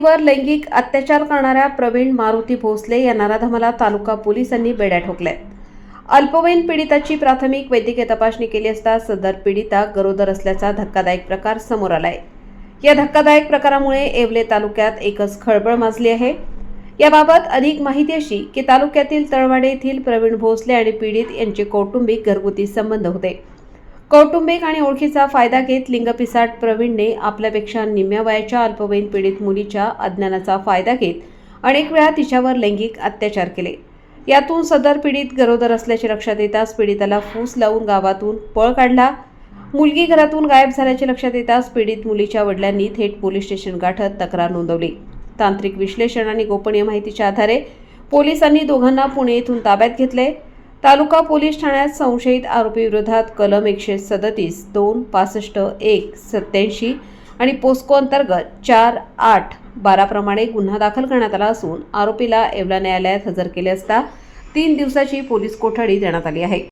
वर लैंगिक अत्याचार करणाऱ्या प्रवीण मारुती भोसले या नराधमाला तालुका पोलिसांनी बेड्या ठोकल्यात. अल्पवयीन पीडिताची प्राथमिक वैद्यकीय तपासणी केली असता सदर पीडिता गरोदर असल्याचा धक्कादायक प्रकार समोर आलाय. या धक्कादायक प्रकारामुळे येवले तालुक्यात एकच खळबळ माजली आहे. याबाबत अधिक माहिती अशी की तालुक्यातील तळवाडे येथील प्रवीण भोसले आणि पीडित यांचे कौटुंबिक घरगुती संबंध होते. कौटुंबिक आणि ओळखीचा फायदा घेत लिंगपिसाट प्रवीणने आपल्यापेक्षा निम्म्या वयाच्या अल्पवयीन पीडित मुलीच्या अज्ञानाचा फायदा घेत अनेक वेळा तिच्यावर लैंगिक अत्याचार केले. यातून सदर पीडित गरोदर असल्याचे लक्षात येताच पीडिताला फूस लावून गावातून पळ काढला. मुलगी घरातून गायब झाल्याचे लक्षात येताच पीडित मुलीच्या वडिलांनी थेट पोलीस स्टेशन गाठत तक्रार नोंदवली. तांत्रिक विश्लेषण आणि गोपनीय माहितीच्या आधारे पोलिसांनी दोघांना पुणे येथून ताब्यात घेतले. तालुका पोलीस ठाण्यात संशयित आरोपी विरोधात कलम 137, 2, 65, 1, 87 आणि पोस्को अंतर्गत 4, 8, 12 प्रमाणे गुन्हा दाखल करण्यात आला असून आरोपीला येवला न्यायालयात हजर केले असता 3 दिवसाची पोलीस कोठडी देण्यात आली आहे.